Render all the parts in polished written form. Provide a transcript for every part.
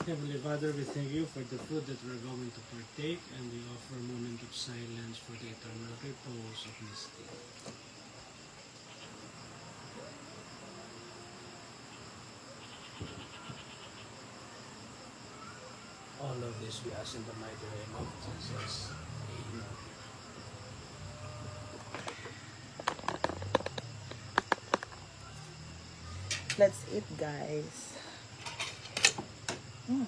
Heavenly Father, we thank you for the food that we're going to partake, and we offer a moment of silence for the eternal repose of Misty. All of this we ask in the mighty name of Jesus. Amen. Let's eat, guys. Ang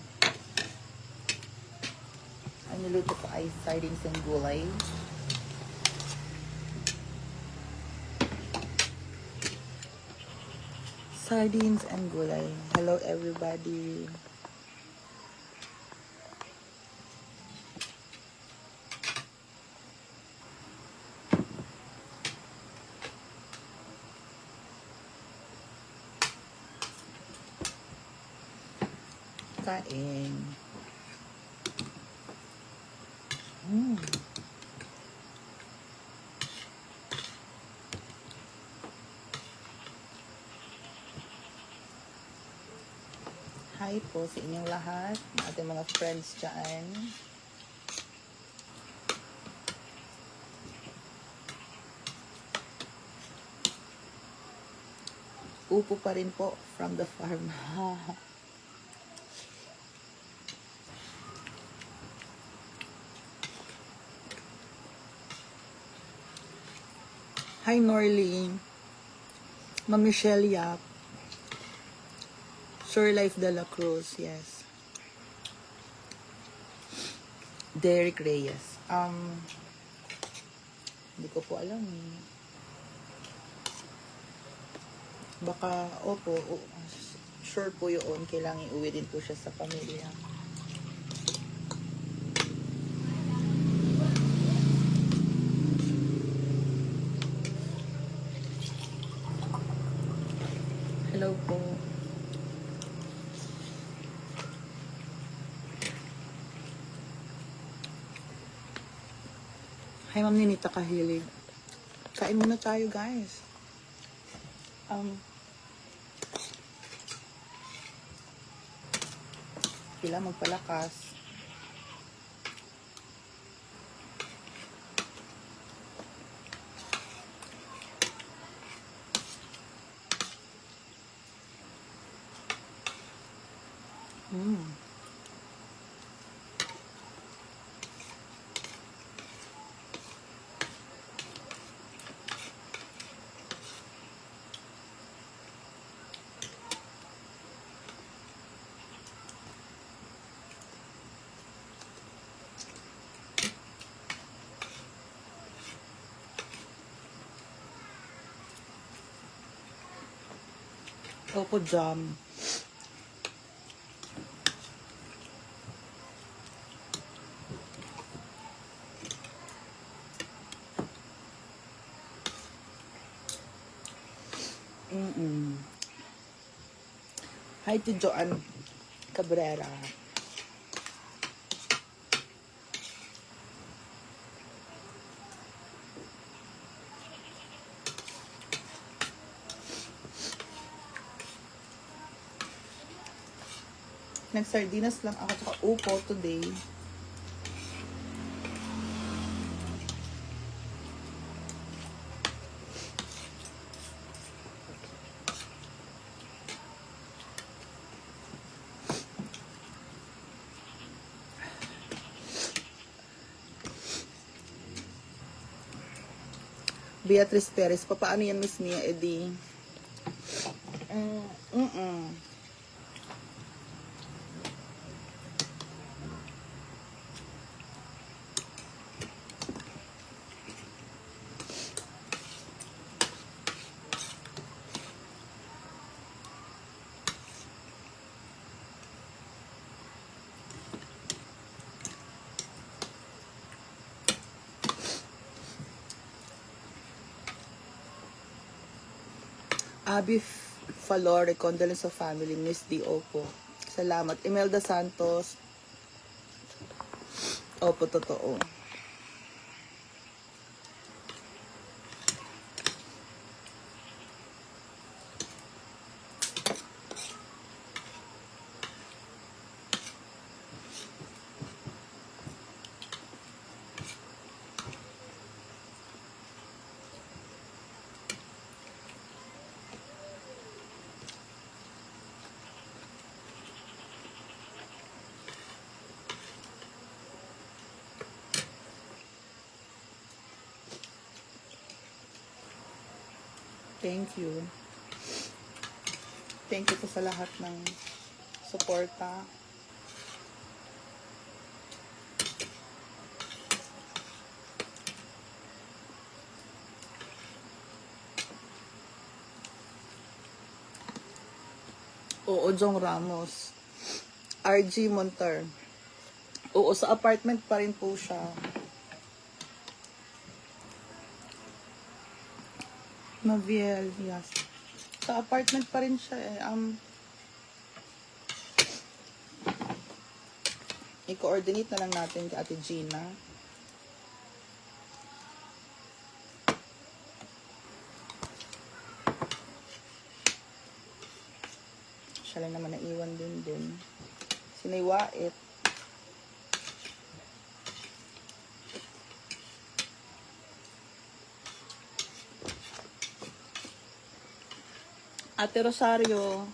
niluto ko ay sardines and gulay. Sardines and gulay. Hello, everybody. Kain. Hi po sa inyong lahat, ating mga friends dyan. Upo pa rin po from the farm. Hi Norling, Ma'am Michelle Yap, Sure Life de la Cruz, yes. Derek Reyes. Hindi ko po alam eh. Baka, opo, sure po yun. Kailangan iuwi din po siya sa pamilya. Hello po. Hi, Ma'am Ninita Kahilig. Kain muna tayo, guys. Sila magpalakas. Coco jam. Hi to Joanne Cabrera. Nag-sardinas lang ako sa upo today. Beatrice Perez, paano yan, Miss Mia Eddie? Abby Falore, condolence sa family, Miss D. Opo. Salamat. Imelda Santos. Opo, totoo. Thank you. Thank you po sa lahat ng suporta. Oo, Jong Ramos. RG Monter. Oo, sa apartment pa rin po siya. Maviel, yes. Sa apartment pa rin siya eh. I-coordinate na lang natin kay Ate Gina. Siya lang naman naiwan din dun. Sinaiwait. Ate Rosario.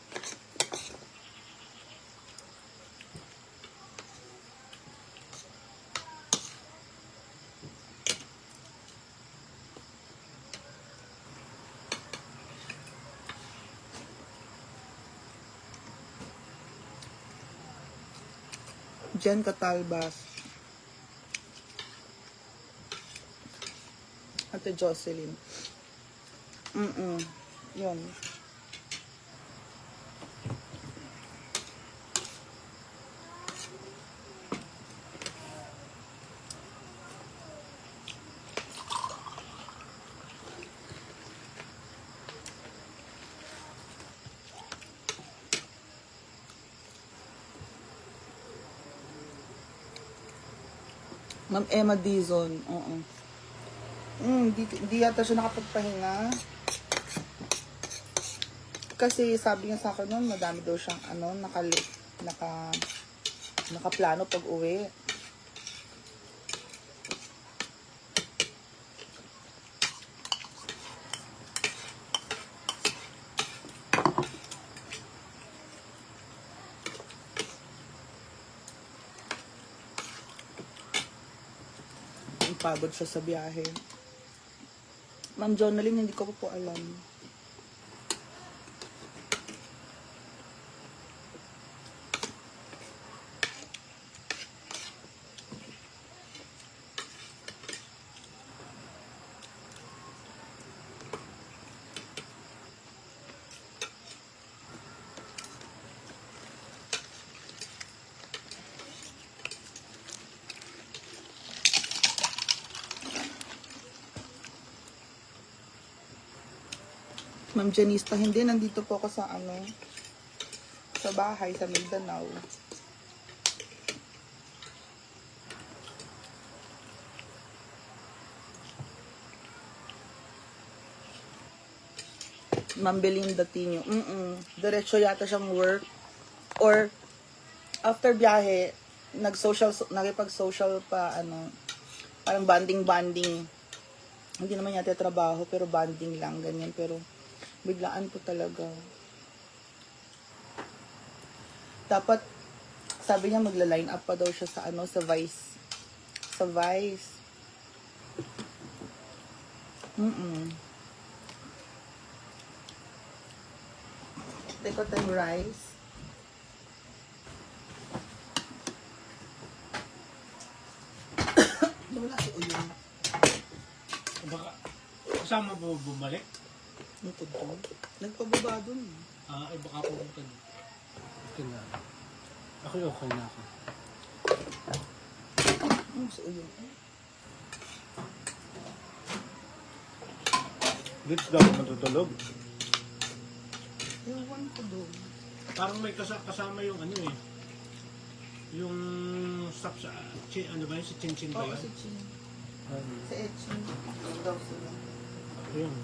Jen Catalbas. Ate Jocelyn. Yun. Ma'am Emma Dizon. Oo. Di yata siya nakapagpahinga. Kasi sabi niya sa akin noon, madami daw siyang nakaplano pag uwi. Pagod siya sa biyahe. Ma'am Jonaline, hindi ko po alam. Ma'am Janista, hindi. Nandito po ako sa sa bahay, sa Mindanao. Ma'am Belinda Tino. Diretso yata siyang work. Or, after biyahe, nakipag-social pa, parang banding-banding. Hindi naman yata trabaho, pero banding lang, ganyan. Pero, biglaan po talaga. Dapat, sabi niya magla-line up pa daw siya sa sa Vice. Sa Vice. Take out yung rice. Wala si Uyo. Baka, kasama mo bumalik? Ito doon. Nagpababa doon. Ay baka pumunta doon. Okay na. Okay na ako. Si Uyo. Dito daw matutulog. Ewan ko doon. Parang may kasama yung yung stop sa, ano ba yun? Si Chin ba Oo, yun? si Chin. Si Etchin. Daw sila. Ayun.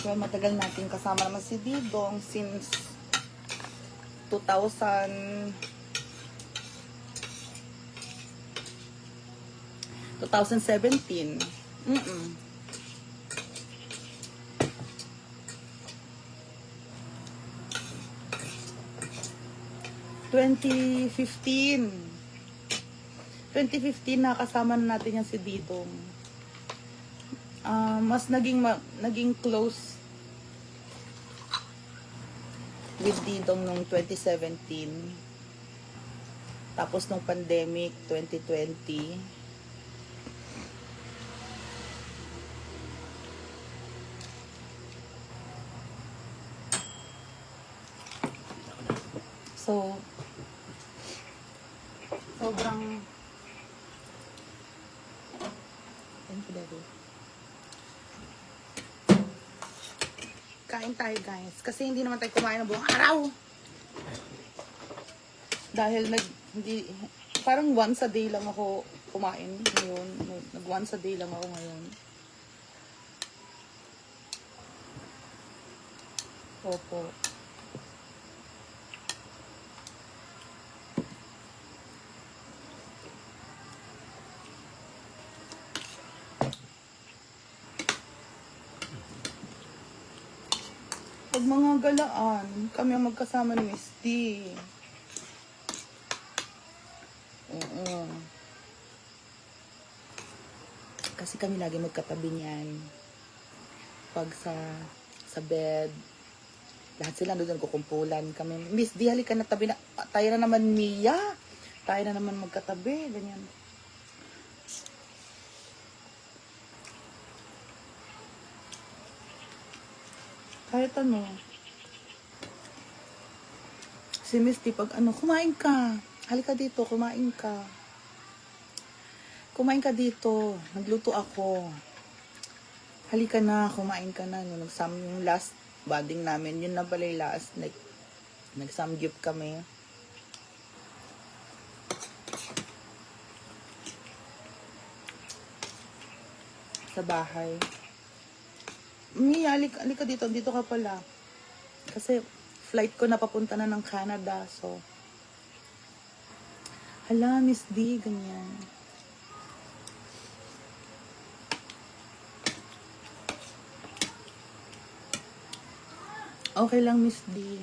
Well, matagal natin kasama naman si Didong since 2000 2017. Mm-mm. Twenty 2015 nakasama na natin yan si Didong. Mas naging close with Didong nung 2017. Tapos nung pandemic 2020. So sobrang thank you, Daddy. Kain tayo, guys. Kasi hindi naman tayo kumain ng buong araw. Dahil parang once a day lang ako kumain ngayon. Once a day lang ako ngayon. Opo. Pag mga galaan, kami ang magkasama ni Miss D. Oo. Kasi kami lagi magkatabi niyan. Pag sa bed, lahat sila doon kukumpulan kami. Miss D, halika na tabi na. Tayo na naman, Mia. Tayo na naman magkatabi. Ganyan. Kahit ano. Si Misty, pag kumain ka. Halika dito, kumain ka. Kumain ka dito. Nagluto ako. Halika na, kumain ka na. Nagsam yung last bonding namin. Yun na pala yung last. Nag-samgyup kami. Sa bahay. Mia, alika dito. Dito ka pala. Kasi flight ko na papunta na ng Canada. So, hala, Miss D, ganyan. Okay lang, Miss D.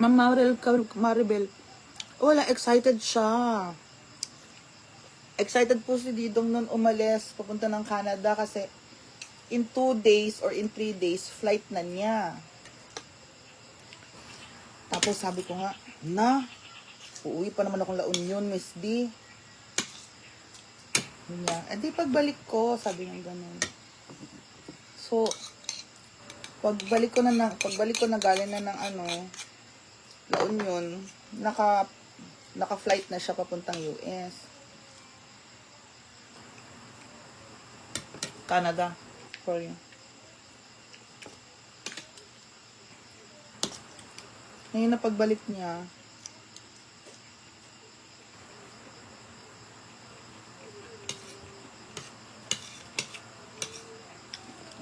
Ma'am Maribel, wala, excited siya. Excited po si Didong nun umalis, papunta ng Canada kasi in 2 days or in 3 days, flight na niya. Tapos sabi ko nga, uuwi pa naman akong La Union, Miss D. Niya, di pagbalik ko, sabi niya ganun. So, pagbalik ko na galing na ng La Union, naka-flight na siya papuntang US. Canada. Sorry. Ngayon na pagbalik niya,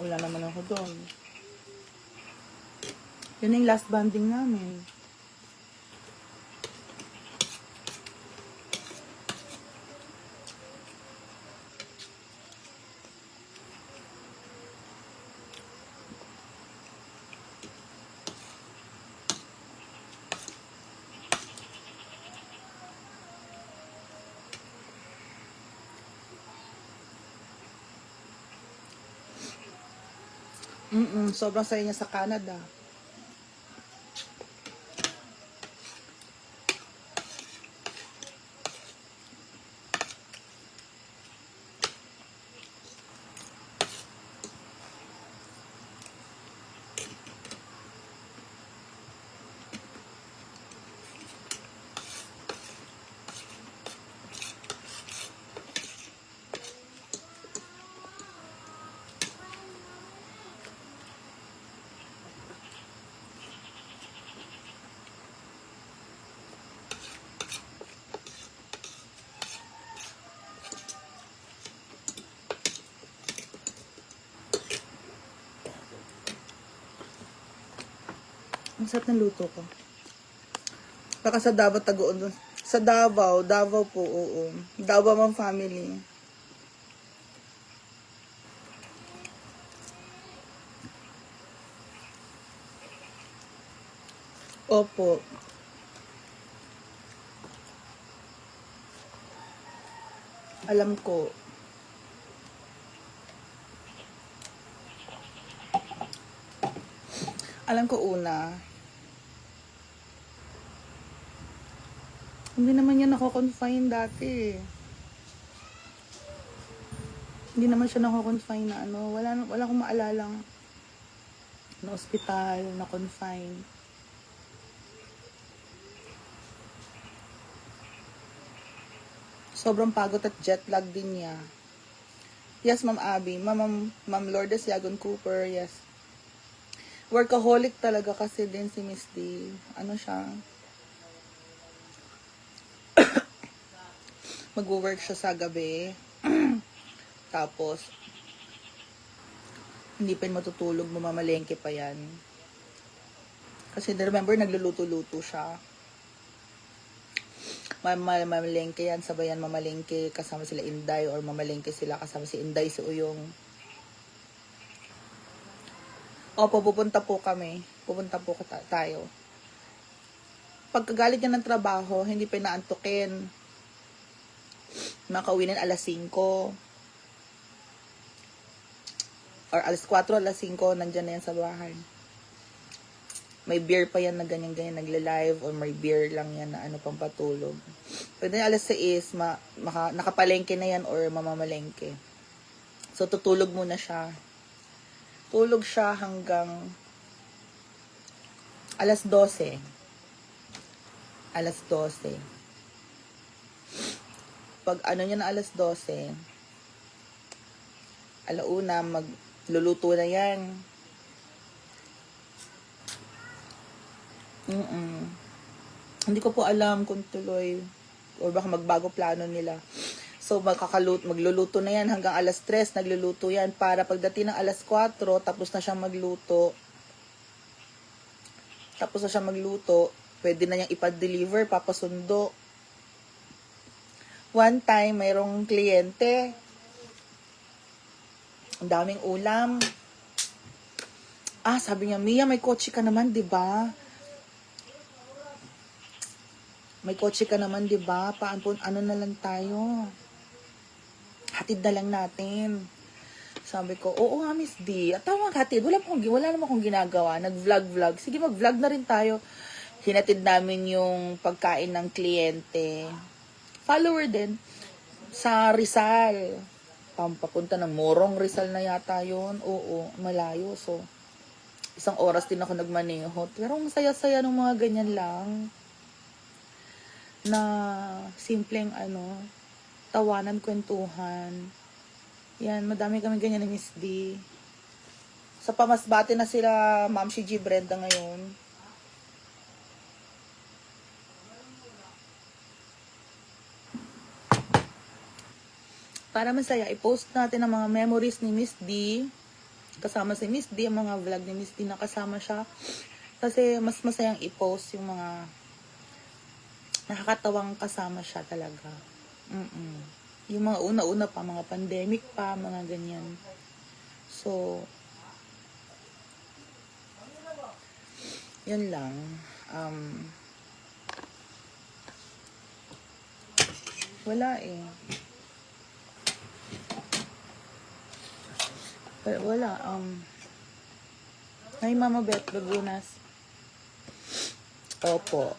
wala naman ako doon. Yun yung last banding namin. Sobrang saya niya sa Canada. Ang sarap ng luto ko. Baka sa Davao tagoon doon. Sa Davao, Davao po, oo. Davao mang family. Opo. Alam ko. Alam ko una. Hindi naman yan nako-confine dati. Hindi naman siya nako-confine na ano. Wala akong maalalang na ospital, na confine. Sobrang pagod at jet lag din niya. Yes, Ma'am Abby. Ma'am Lourdes Yagon Cooper, yes. Workaholic talaga kasi din si Miss D. Ano siya? Mag-work siya sa gabi. Tapos, hindi pa matutulog, mamamalengke pa yan. Kasi remember, nagluluto-luto siya. Mamalengke yan, sabayan mamalengke, kasama sila Inday, or mamalengke sila, kasama si Inday, si Uyong. Opo, pupunta po kami. Pupunta po tayo. Pagkagalit niya ng trabaho, hindi pa inaantukin. Makauwi na alas 5. Or alas 4, alas 5, nandyan na yan sa bahay. May beer pa yan na ganyan-ganyan, nagla-live, or may beer lang yan na ano pang patulog. Pwede na alas 6, nakapalengke na yan or mamamalengke. So, tutulog muna siya. Tulog siya hanggang alas 12. Alas 12. Pag ano niya na alas 12, alauna, magluluto na yan. Hindi ko po alam kung tuloy or baka magbago plano nila. So, magluluto na yan hanggang alas 3, nagluluto yan para pagdating ng alas 4, tapos na siyang magluto. Pwede na niyang ipa-deliver, papasundo. One time, mayroong kliyente. Ang daming ulam. Sabi niya, Mia, may kotse ka naman, di ba? May kotse ka naman, di ba? Ano na lang tayo? Hatid na lang natin. Sabi ko, oo nga, Miss D. At tama hatid. Wala naman akong ginagawa. Nag-vlog. Sige, mag-vlog na rin tayo. Hinatid namin yung pagkain ng kliyente. Follower din. Sa Rizal. Papunta ng Morong Rizal na yata yun. Oo, malayo. So, 1 oras din ako nagmaneho. Pero ang saya-saya ng mga ganyan lang. Na simpleng tawanan, kwentuhan. Yan, madami kami ganyan ni Miss D. Sa pamasbate na sila Ma'am G. Brenda ngayon. Para masaya, i-post natin ang mga memories ni Miss D. Kasama si Miss D, ang mga vlog ni Miss D na kasama siya. Kasi mas masayang i-post yung mga nakakatawang kasama siya talaga. Yung mga una-una pa, mga pandemic pa, mga ganyan. So, yun lang. Wala eh. Wala. Hi, Mama Beth Bagunas. Opo.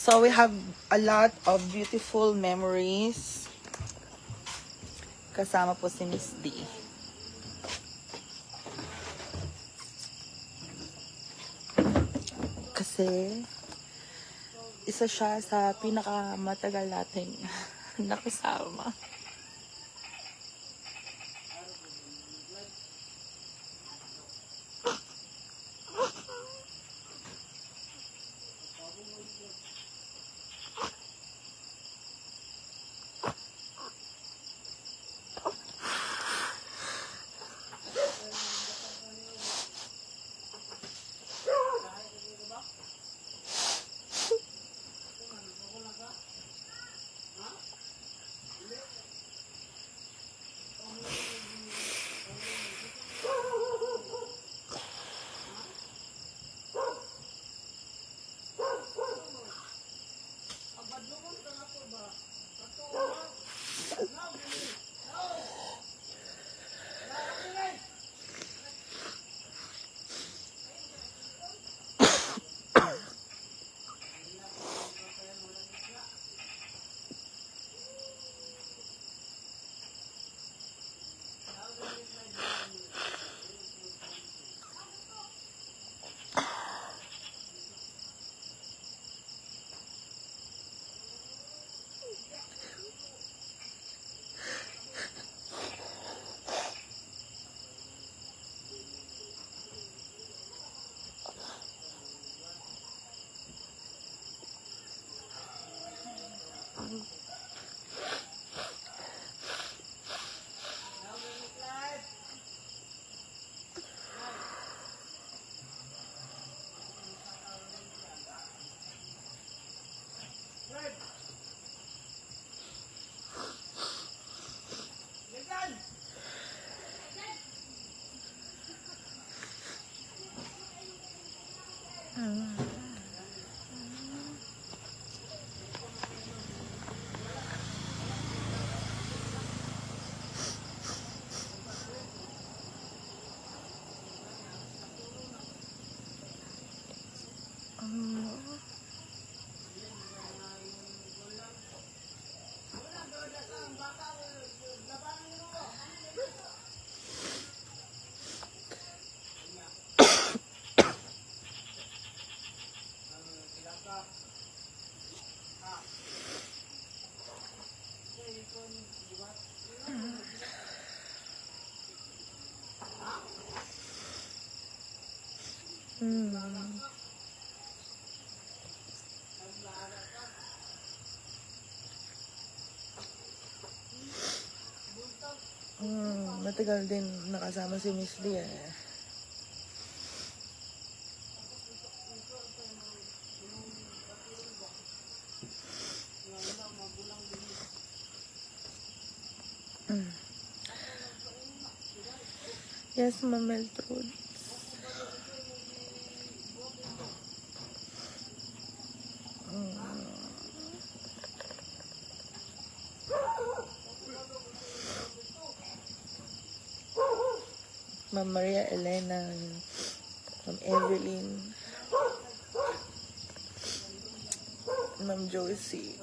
So we have a lot of beautiful memories. Kasama po si Miss D. Kasi isa siya sa pinakamatagal nating nakasama. Hmm. Matagal din nakasama si Miss D eh. Mm. Yes, Ma'am Meltrude. Ma'am Maria Elena, Ma'am Evelyn, Ma'am Josie,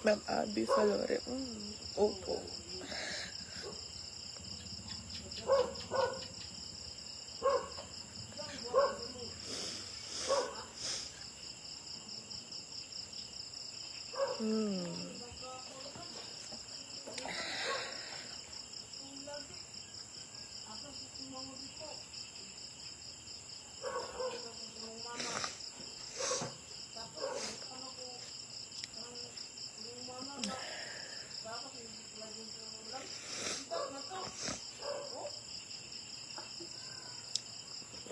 Ma'am Abby Falore. Opo.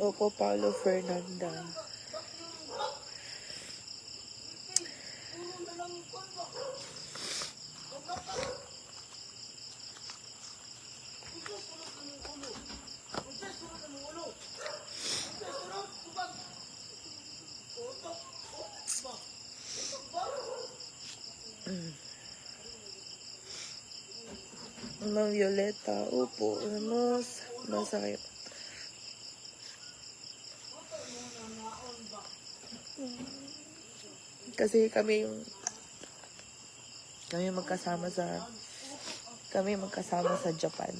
Opo, Paulo Fernanda. Ma'am Violeta, opo, masakit. Kasi kami magkasama sa Japan.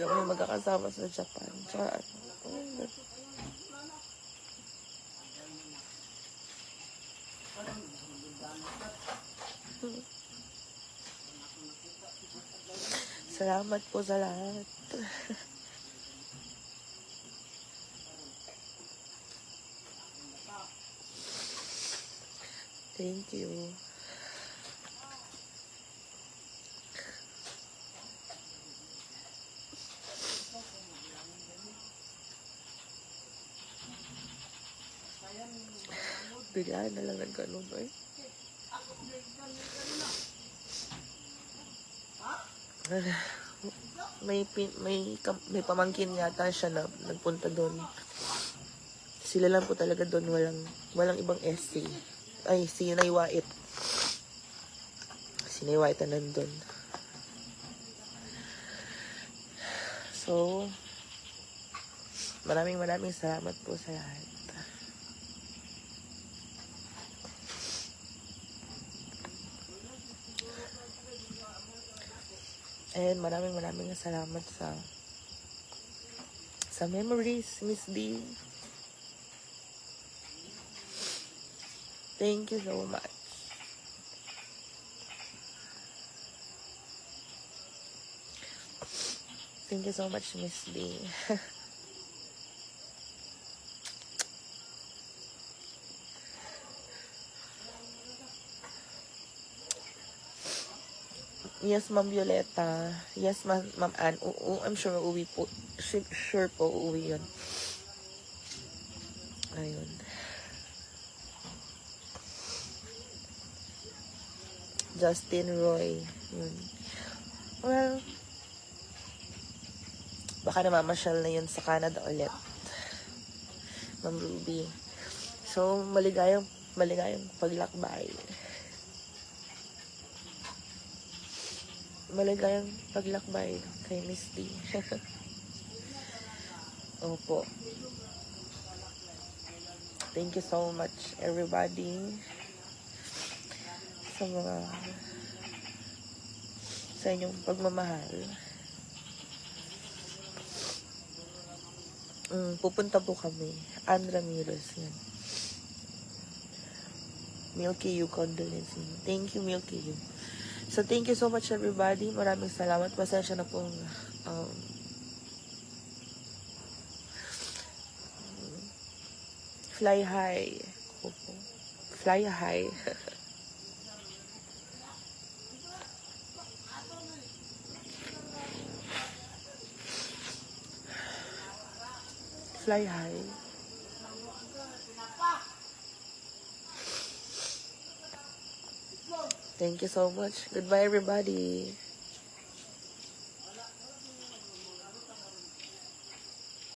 Kami magkakasama sa Japan. Tsaka, salamat po sa lahat. Thank you. Biglaan na lang nagkanon eh. May pamangkin yata siya na nagpunta doon. Sila lang po talaga doon, walang ibang SC. Ay, si Naywait. Si Naywait na nandun. So, maraming salamat po sa lahat. And maraming salamat sa memories, Miss D. Thank you so much. Thank you so much, Miss D. Yes, Ma'am Violeta. Yes, Ma'am Ann. Oo, I'm sure uuwi po. Sure po, uuwi yun. Ayun. Justin Roy. Yun. Well, baka namamasyal na yun sa Canada ulit. Ma'am Ruby. So, maligayang paglakbay. Maligayang paglakbay kay Miss D. Opo. Thank you so much, everybody, sa inyong pagmamahal. Pupunta po kami. Ann Ramirez yan. Milky You condolences. Thank you, Milky You. So, thank you so much, everybody. Maraming salamat. Pasensya na pong fly high. Opo. Fly high. Fly high. Thank you so much. Goodbye, everybody.